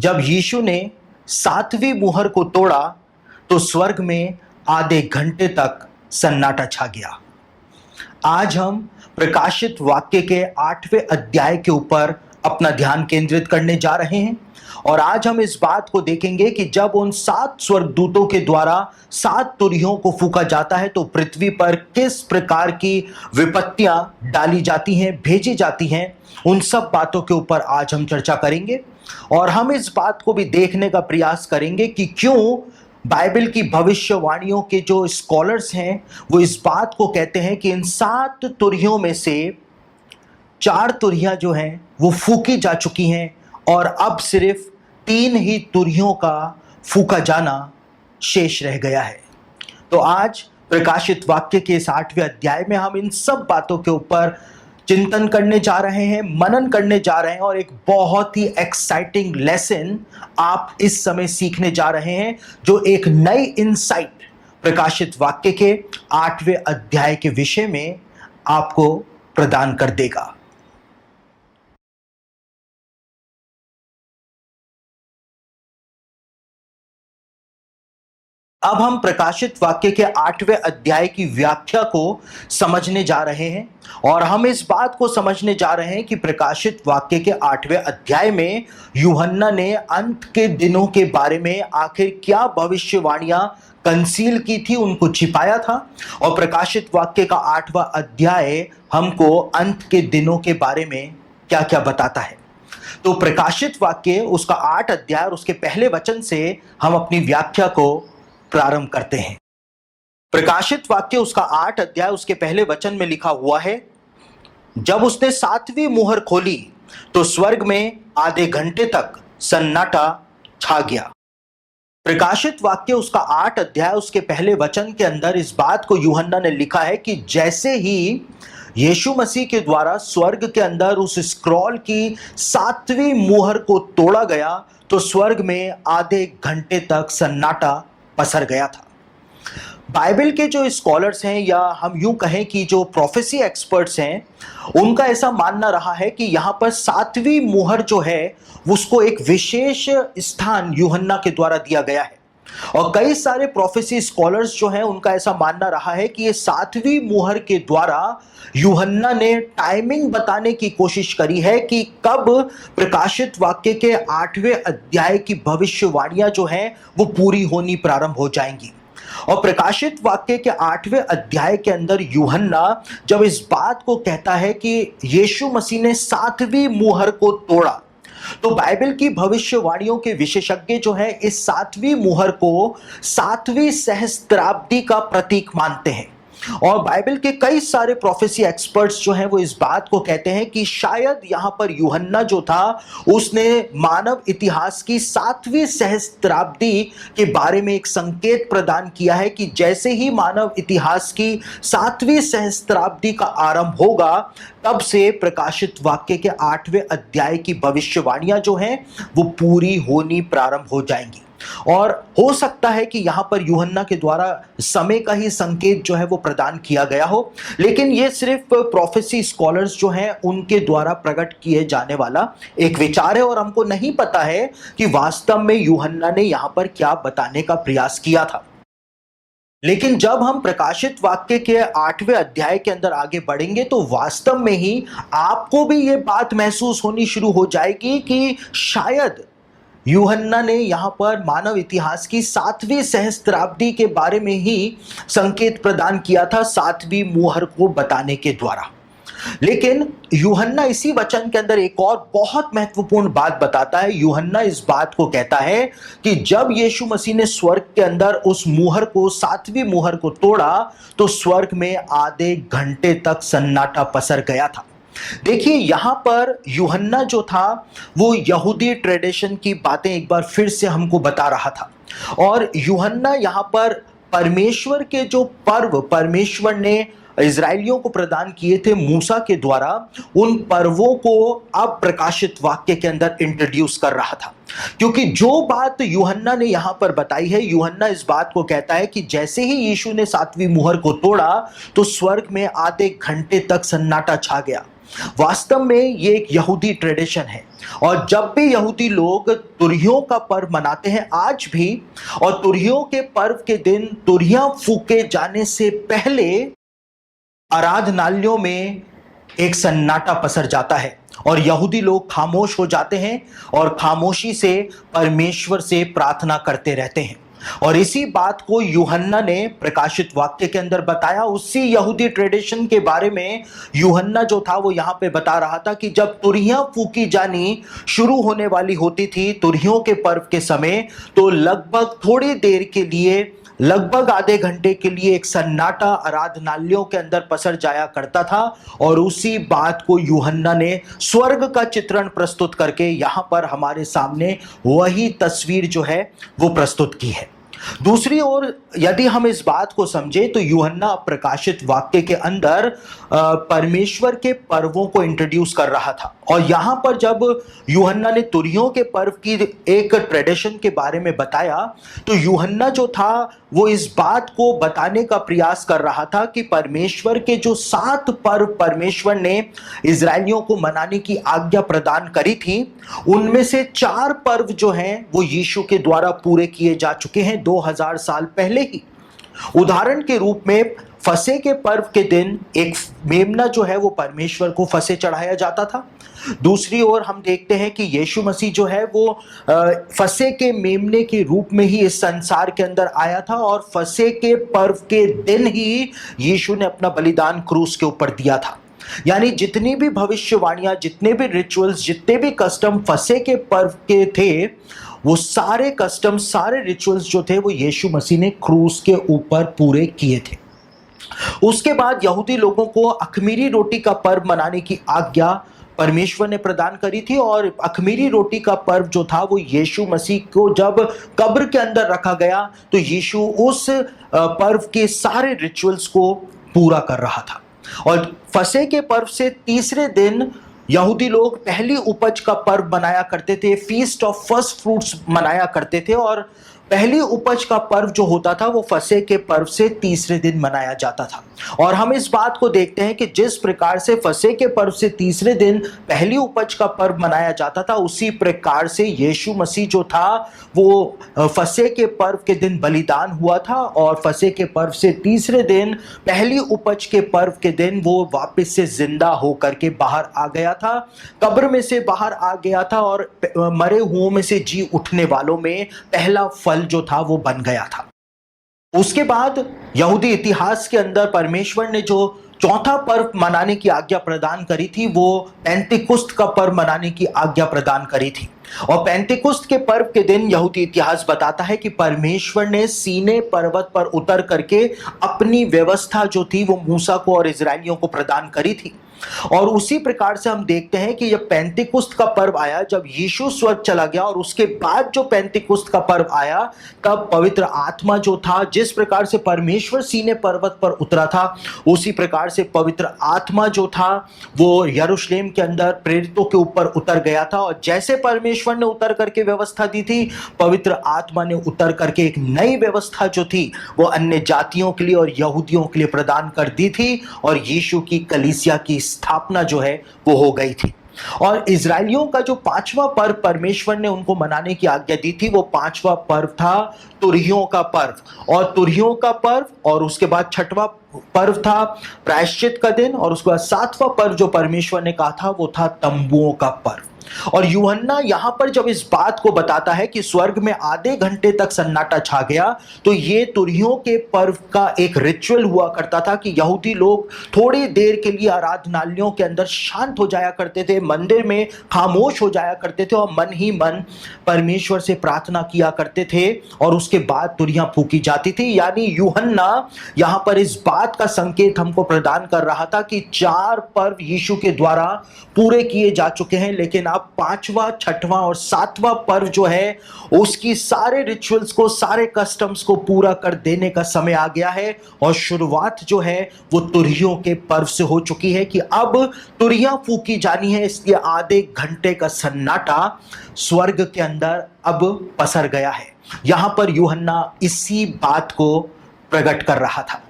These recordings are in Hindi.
जब यीशु ने सातवीं मुहर को तोड़ा तो स्वर्ग में आधे घंटे तक सन्नाटा छा गया। आज हम प्रकाशित वाक्य के 8वें अध्याय के ऊपर अपना ध्यान केंद्रित करने जा रहे हैं और आज हम इस बात को देखेंगे कि जब उन 7 स्वर्गदूतों के द्वारा 7 तुरहियों को फूंका जाता है तो पृथ्वी पर किस प्रकार की विपत्तियां डाली जाती हैं, भेजी जाती हैं, उन सब बातों के ऊपर आज हम चर्चा करेंगे। और हम इस बात को भी देखने का प्रयास करेंगे कि क्यों बाइबल की भविष्यवाणियों के जो स्कॉलर्स हैं वो इस बात को कहते हैं कि इन 7 तुरहियों में से 4 तुरहियां जो हैं वो फूकी जा चुकी हैं और अब सिर्फ 3 ही तुरहियों का फूका जाना शेष रह गया है। तो आज प्रकाशित वाक्य के इस 8वें अध्याय में हम इन सब बातों के ऊपर चिंतन करने जा रहे हैं, मनन करने जा रहे हैं और एक बहुत ही एक्साइटिंग लेसन आप इस समय सीखने जा रहे हैं जो एक नई इंसाइट प्रकाशित वाक्य के 8वें अध्याय के विषय में आपको प्रदान कर देगा। अब हम प्रकाशित वाक्य के 8वें अध्याय की व्याख्या को समझने जा रहे हैं और हम इस बात को समझने जा रहे हैं कि प्रकाशित वाक्य के 8वें अध्याय में यूहन्ना ने अंत के दिनों के बारे में आखिर क्या भविष्यवाणियां कंसील की थी, उनको छिपाया था। और प्रकाशित वाक्य का 8वां अध्याय हमको अंत के दिनों के बारे में क्या क्या बताता है। तो प्रकाशित वाक्य उसका 8 अध्याय और उसके पहले वचन से हम अपनी व्याख्या को प्रारंभ करते हैं। प्रकाशित वाक्य उसका 8 अध्याय उसके पहले वचन में लिखा हुआ है, जब उसने 7वीं मुहर खोली तो स्वर्ग में आधे घंटे तक सन्नाटा छा गया। प्रकाशित वाक्य उसका 8 अध्याय उसके पहले वचन के अंदर इस बात को यूहन्ना ने लिखा है कि जैसे ही यीशु मसीह के द्वारा स्वर्ग के अंदर उस स्क्रॉल की 7वीं मुहर को तोड़ा गया तो स्वर्ग में आधे घंटे तक सन्नाटा पसर गया था। बाइबल के जो स्कॉलर्स हैं या हम यूं कहें कि जो प्रोफेसी एक्सपर्ट्स हैं उनका ऐसा मानना रहा है कि यहाँ पर 7वीं मुहर जो है उसको एक विशेष स्थान यूहन्ना के द्वारा दिया गया है। और कई सारे प्रोफेसी स्कॉलर्स जो हैं उनका ऐसा मानना रहा है कि ये 7वीं मुहर के द्वारा यूहन्ना ने टाइमिंग बताने की कोशिश करी है कि कब प्रकाशित वाक्य के 8वें अध्याय की भविष्यवाणियां जो हैं वो पूरी होनी प्रारंभ हो जाएंगी। और प्रकाशित वाक्य के 8वें अध्याय के अंदर यूहन्ना जब इस बात को कहता है कि यीशु मसीह ने 7वीं मुहर को तोड़ा तो बाइबल की भविष्यवाणियों के विशेषज्ञ जो हैं इस 7वीं मुहर को 7वीं सहस्त्राब्दी का प्रतीक मानते हैं। और बाइबल के कई सारे प्रोफेसी एक्सपर्ट्स जो हैं वो इस बात को कहते हैं कि शायद यहां पर यूहन्ना जो था उसने मानव इतिहास की 7वीं सहस्त्राब्दी के बारे में एक संकेत प्रदान किया है कि जैसे ही मानव इतिहास की 7वीं सहस्त्राब्दी का आरंभ होगा तब से प्रकाशित वाक्य के 8वें अध्याय की भविष्यवाणियां जो हैं वो पूरी होनी प्रारंभ हो जाएंगी। और हो सकता है कि यहां पर यूहन्ना के द्वारा समय का ही संकेत जो है वो प्रदान किया गया हो, लेकिन ये सिर्फ प्रोफेसी स्कॉलर्स जो हैं उनके द्वारा प्रकट किए जाने वाला एक विचार है और हमको नहीं पता है कि वास्तव में यूहन्ना ने यहां पर क्या बताने का प्रयास किया था। लेकिन जब हम प्रकाशित वाक्य के 8वें अध्याय के अंदर आगे बढ़ेंगे तो वास्तव में ही आपको भी ये बात महसूस होनी शुरू हो जाएगी कि शायद यूहन्ना ने यहाँ पर मानव इतिहास की 7वीं सहस्त्राब्दी के बारे में ही संकेत प्रदान किया था 7वीं मुहर को बताने के द्वारा। लेकिन यूहन्ना इसी वचन के अंदर एक और बहुत महत्वपूर्ण बात बताता है। यूहन्ना इस बात को कहता है कि जब यीशु मसीह ने स्वर्ग के अंदर उस मुहर को 7वीं मुहर को तोड़ा तो स्वर्ग में आधे घंटे तक सन्नाटा पसर गया था। देखिए यहां पर यूहन्ना जो था वो यहूदी ट्रेडिशन की बातें एक बार फिर से हमको बता रहा था और यूहन्ना यहां पर परमेश्वर के जो पर्व परमेश्वर ने इजराइलियों को प्रदान किए थे मूसा के द्वारा, उन पर्वों को अब प्रकाशित वाक्य के अंदर इंट्रोड्यूस कर रहा था। क्योंकि जो बात यूहन्ना ने यहां पर बताई है, यूहन्ना इस बात को कहता है कि जैसे ही यीशु ने 7वीं मुहर को तोड़ा तो स्वर्ग में आधे घंटे तक सन्नाटा छा गया। वास्तव में ये एक यहूदी ट्रेडिशन है, और जब भी यहूदी लोग तुरहियों का पर्व मनाते हैं आज भी, और तुरहियों के पर्व के दिन तुरहियां फूके जाने से पहले आराधनालयों में एक सन्नाटा पसर जाता है और यहूदी लोग खामोश हो जाते हैं और खामोशी से परमेश्वर से प्रार्थना करते रहते हैं। और इसी बात को यूहन्ना ने प्रकाशित वाक्य के अंदर बताया। उसी यहूदी ट्रेडिशन के बारे में यूहन्ना जो था वो यहां पे बता रहा था कि जब तुरहियां फूकी जानी शुरू होने वाली होती थी तुरहियों के पर्व के समय, तो लगभग थोड़ी देर के लिए, लगभग आधे घंटे के लिए एक सन्नाटा आराधनालयों के अंदर पसर जाया करता था। और उसी बात को यूहन्ना ने स्वर्ग का चित्रण प्रस्तुत करके यहां पर हमारे सामने वही तस्वीर जो है वो प्रस्तुत की है। दूसरी ओर यदि हम इस बात को समझें तो यूहन्ना प्रकाशित वाक्य के अंदर परमेश्वर के पर्वों को इंट्रोड्यूस कर रहा था। और यहां पर जब यूहन्ना ने तुरहियों के पर्व की एक ट्रेडिशन के बारे में बताया, तो यूहन्ना जो था वो इस बात को बताने का प्रयास कर रहा था कि परमेश्वर के जो 7 पर्व परमेश्वर ने इजरायलियों को मनाने की आज्ञा प्रदान करी थी, उनमें से 4 पर्व जो हैं वो यीशु के द्वारा पूरे किए जा चुके हैं 2000 साल पहले ही। उदाहरण के रूप में फसह के पर्व के दिन एक मेमना जो है वो परमेश्वर को फसह चढ़ाया जाता था। दूसरी ओर हम देखते हैं कि यीशु मसीह जो है वो फसह के मेमने के रूप में ही इस संसार के अंदर आया था, और फसह के पर्व के दिन ही यीशु ने अपना बलिदान क्रूस के ऊपर दिया था। यानी जितनी भी भविष्यवाणियां, जितने भी रिचुअल्स, जितने भी कस्टम फसह के पर्व के थे, वो सारे कस्टम, सारे रिचुअल्स जो थे वो यीशु मसीह ने क्रूस के ऊपर पूरे किए थे। उसके बाद यहूदी लोगों को अख़मीरी रोटी का पर्व मनाने की आज्ञा परमेश्वर ने प्रदान करी थी। और अख़मीरी रोटी का पर्व जो था वो यीशु मसीह को जब कब्र के अंदर रखा गया तो यीशु उस पर्व के सारे रिचुअल्स को पूरा कर रहा था। और फसह के पर्व से तीसरे दिन यहूदी लोग पहली उपज का पर्व मनाया करते थे, फीस्ट ऑफ फर्स्ट फ्रूट्स मनाया करते थे। और पहली उपज का पर्व जो होता था वो फसह के पर्व से तीसरे दिन मनाया जाता था। और हम इस बात को देखते हैं कि जिस प्रकार से फसह के पर्व से तीसरे दिन पहली उपज का पर्व मनाया जाता था, उसी प्रकार से यीशु मसीह जो था वो फसह के पर्व के दिन बलिदान हुआ था, और फसह के पर्व से तीसरे दिन पहली उपज के पर्व के दिन वो वापस से जिंदा होकर के बाहर आ गया था, कब्र में से बाहर आ गया था, और मरे हुओं में से जी उठने वालों में पहला फल जो था वो बन गया था। उसके बाद यहूदी इतिहास के अंदर परमेश्वर ने जो चौथा पर्व मनाने की आज्ञा प्रदान करी थी वो पेंतिकुस्त का पर्व मनाने की आज्ञा प्रदान करी थी। और पेंतिकुस्त के पर्व के दिन यहूदी इतिहास बताता है कि परमेश्वर ने सीने पर्वत पर उतर करके अपनी व्यवस्था जो थी वो मूसा को और इजरायलियों को प्रदान करी थी। और उसी प्रकार से हम देखते हैं कि जब पेंतिकुस्त का पर्व आया, जब यीशु स्वर्ग चला गया, और उसके बाद जो पेंतिकुस्त का पर्व आया, तब पवित्र आत्मा जो था, जिस प्रकार से परमेश्वर सीने पर्वत पर उतरा था, उसी प्रकार से पवित्र आत्मा जो था वो यरूशलेम के अंदर प्रेरितों के ऊपर उतर गया था। और जैसे परमेश्वर ने उतर करके व्यवस्था दी थी, पवित्र आत्मा ने उतर करके एक नई व्यवस्था जो थी वो अन्य जातियों के लिए और यहूदियों के लिए प्रदान कर दी थी, और यीशु की कलीसिया की स्थापना जो है वो हो गई थी। और इजरायलियों का जो 5वां पर्व परमेश्वर ने उनको मनाने की आज्ञा दी थी, वो 5वां पर्व था तुरहियों का पर्व। और तुरहियों का पर्व, और उसके बाद 6वां पर्व था प्रायश्चित का दिन, और उसके बाद 7वां पर्व जो परमेश्वर ने कहा था वो था तंबुओं का पर्व। और यूहन्ना यहां पर जब इस बात को बताता है कि स्वर्ग में आधे घंटे तक सन्नाटा छा गया, तो ये तुरहियों के पर्व का एक रिचुअल हुआ करता था कि यहूदी लोग थोड़ी देर के लिए आराधनालयों के अंदर शांत हो जाया करते थे, मंदिर में खामोश हो जाया करते थे, और मन ही मन परमेश्वर से प्रार्थना किया करते थे, और उसके बाद तुरहियां फूकी जाती थी। यानी यूहन्ना यहां पर इस बात का संकेत हमको प्रदान कर रहा था कि 4 पर्व यीशु के द्वारा पूरे किए जा चुके हैं, लेकिन अब 5वां, 6वां और 7वां पर्व जो है उसकी सारे रिचुअल्स को, सारे कस्टम्स को पूरा कर देने का समय आ गया है। और शुरुआत जो है वो तुरहियों के पर्व से हो चुकी है कि अब तुरहियां फूकी जानी है, इसलिए आधे घंटे का सन्नाटा स्वर्ग के अंदर अब पसर गया है। यहां पर यूहन्ना इसी बात को प्रकट कर रहा था।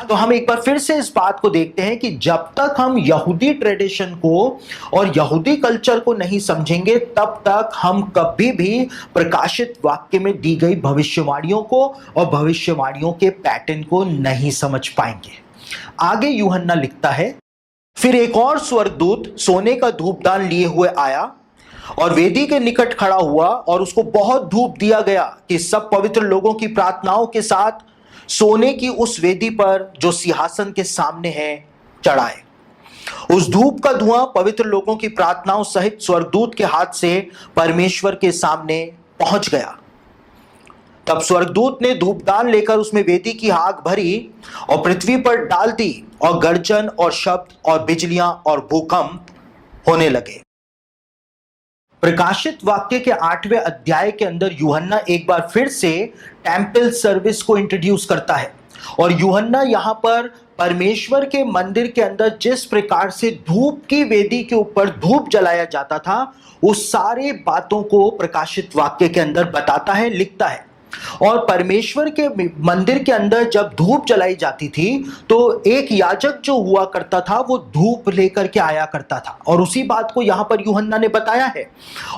तो हम एक बार फिर से इस बात को देखते हैं कि जब तक हम यहूदी ट्रेडिशन को और यहूदी कल्चर को नहीं समझेंगे तब तक हम कभी भी प्रकाशित वाक्य में दी गई भविष्यवाणियों को और भविष्यवाणियों के पैटर्न को नहीं समझ पाएंगे। आगे यूहन्ना लिखता है, फिर एक और स्वर्गदूत सोने का धूपदान लिए हुए आया और वेदी के निकट खड़ा हुआ और उसको बहुत धूप दिया गया कि सब पवित्र लोगों की प्रार्थनाओं के साथ सोने की उस वेदी पर जो सिंहासन के सामने है चढ़ाए। उस धूप का धुआं पवित्र लोगों की प्रार्थनाओं सहित स्वर्गदूत के हाथ से परमेश्वर के सामने पहुंच गया। तब स्वर्गदूत ने धूपदान लेकर उसमें वेदी की आग भरी और पृथ्वी पर डाल दी और गर्जन और शब्द और बिजलियां और भूकंप होने लगे। प्रकाशित वाक्य के 8वें अध्याय के अंदर यूहन्ना एक बार फिर से टेंपल सर्विस को इंट्रोड्यूस करता है और यूहन्ना यहां पर परमेश्वर के मंदिर के अंदर जिस प्रकार से धूप की वेदी के ऊपर धूप जलाया जाता था उस सारे बातों को प्रकाशित वाक्य के अंदर बताता है, लिखता है। और परमेश्वर के मंदिर के अंदर जब धूप जलाई जाती थी तो एक याजक जो हुआ करता था वो धूप लेकर के आया करता था और उसी बात को यहां पर यूहन्ना ने बताया है।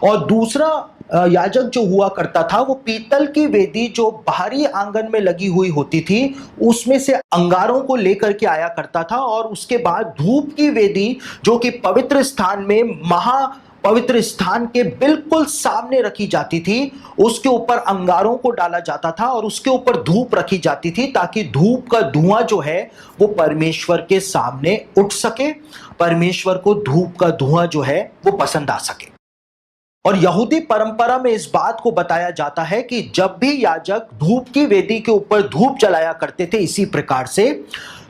और दूसरा याजक जो हुआ करता था वो पीतल की वेदी जो बाहरी आंगन में लगी हुई होती थी उसमें से अंगारों को लेकर के आया करता था और उसके बाद धूप की वेदी जो कि पवित्र स्थान में पवित्र स्थान के बिल्कुल सामने रखी जाती थी उसके ऊपर अंगारों को डाला जाता था और उसके ऊपर धूप रखी जाती थी ताकि धूप का धुआं जो है वो परमेश्वर के सामने उठ सके, परमेश्वर को धूप का धुआं जो है वो पसंद आ सके। और यहूदी परंपरा में इस बात को बताया जाता है कि जब भी याजक धूप की वेदी के ऊपर धूप जलाया करते थे इसी प्रकार से,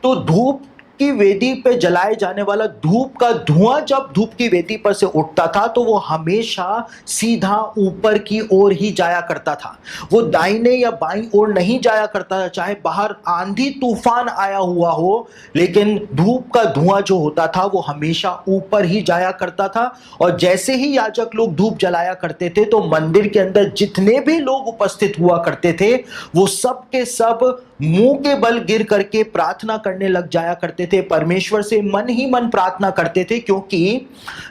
तो धूप की वेदी पे जलाए जाने वाला धूप का धुआं जब धूप की वेदी पर से उठता था तो वो हमेशा सीधा ऊपर की ओर ही जाया करता था, वो दाहिने या बाईं ओर नहीं जाया करता था। चाहे बाहर आंधी तूफान आया हुआ हो लेकिन धूप का धुआं जो होता था वो हमेशा ऊपर ही जाया करता था। और जैसे ही याजक लोग धूप जलाया करते थे तो मंदिर के अंदर जितने भी लोग उपस्थित हुआ करते थे वो सब के सब मुंह के बल गिर करके प्रार्थना करने लग जाया करते थे, परमेश्वर से मन ही मन प्रार्थना करते थे, क्योंकि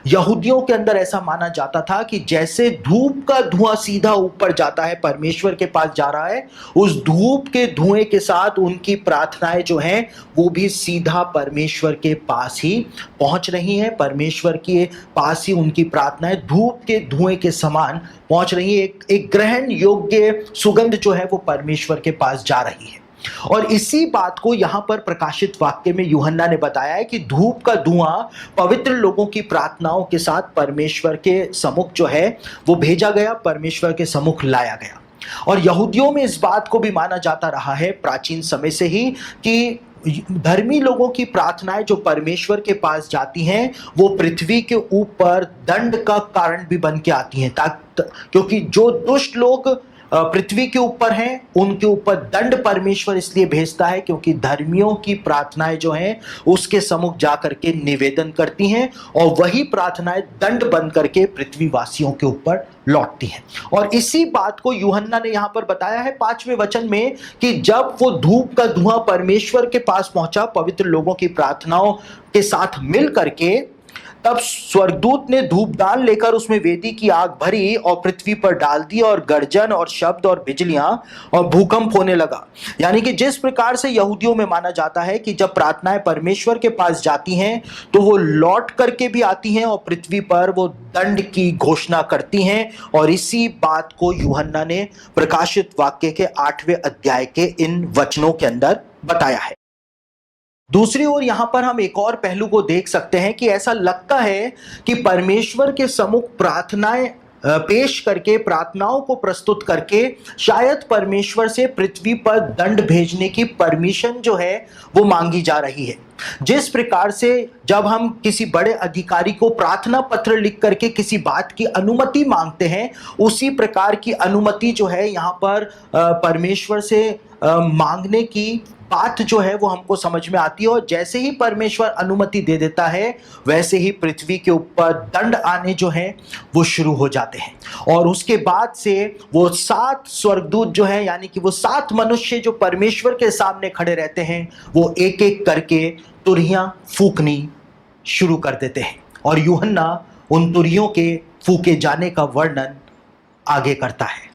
यहूदियों के अंदर ऐसा माना जाता था कि जैसे धूप का धुआं सीधा ऊपर जाता है परमेश्वर के पास जा रहा है, उस धूप के धुएं के साथ उनकी प्रार्थनाएं जो हैं वो भी सीधा परमेश्वर के पास ही पहुंच रही हैं, परमेश्वर के पास ही उनकी प्रार्थनाएं धूप के धुएं के समान पहुंच रही है। एक ग्रहण योग्य सुगंध जो है वो परमेश्वर के पास जा रही है। और इसी बात को यहां पर प्रकाशित वाक्य में यूहन्ना ने बताया है कि धूप का धुआं पवित्र लोगों की प्रार्थनाओं के साथ परमेश्वर के सम्मुख जो है वो भेजा गया, परमेश्वर के सम्मुख लाया गया। और यहूदियों में इस बात को भी माना जाता रहा है प्राचीन समय से ही कि धर्मी लोगों की प्रार्थनाएं जो परमेश्वर के पास जाती हैं वो पृथ्वी के ऊपर दंड का कारण भी बन के आती हैं, क्योंकि जो दुष्ट लोग पृथ्वी के ऊपर हैं उनके ऊपर दंड परमेश्वर इसलिए भेजता है क्योंकि धर्मियों की प्रार्थनाएं जो हैं उसके सम्मुख जाकर के निवेदन करती हैं और वही प्रार्थनाएं दंड बन करके पृथ्वी वासियों के ऊपर लौटती हैं। और इसी बात को यूहन्ना ने यहां पर बताया है 5वें वचन में कि जब वो धूप का धुआं परमेश्वर के पास पहुंचा पवित्र लोगों की प्रार्थनाओं के साथ मिल करके, तब स्वर्गदूत ने धूपदान लेकर उसमें वेदी की आग भरी और पृथ्वी पर डाल दी और गर्जन और शब्द और बिजलियां और भूकंप होने लगा। यानी कि जिस प्रकार से यहूदियों में माना जाता है कि जब प्रार्थनाएं परमेश्वर के पास जाती हैं तो वो लौट करके भी आती हैं और पृथ्वी पर वो दंड की घोषणा करती हैं। और इसी बात को यूहन्ना ने प्रकाशित वाक्य के 8वें अध्याय के इन वचनों के अंदर बताया है। दूसरी ओर यहां पर हम एक और पहलू को देख सकते हैं कि ऐसा लगता है कि परमेश्वर के सम्मुख प्रार्थनाएं पेश करके, प्रार्थनाओं को प्रस्तुत करके शायद परमेश्वर से पृथ्वी पर दंड भेजने की परमिशन जो है वो मांगी जा रही है। जिस प्रकार से जब हम किसी बड़े अधिकारी को प्रार्थना पत्र लिख करके किसी बात की अनुमति मांगते हैं, उसी प्रकार की अनुमति जो है यहाँ पर परमेश्वर से मांगने की बात जो है वो हमको समझ में आती है। और जैसे ही परमेश्वर अनुमति दे देता है वैसे ही पृथ्वी के ऊपर दंड आने जो हैं वो शुरू हो जाते हैं। और उसके बाद से वो 7 स्वर्गदूत जो हैं, यानी कि वो 7 मनुष्य जो परमेश्वर के सामने खड़े रहते हैं, वो एक एक करके तुरहियां फूकनी शुरू कर देते हैं। और यूहन्ना उन तुरहियों के फूके जाने का वर्णन आगे करता है।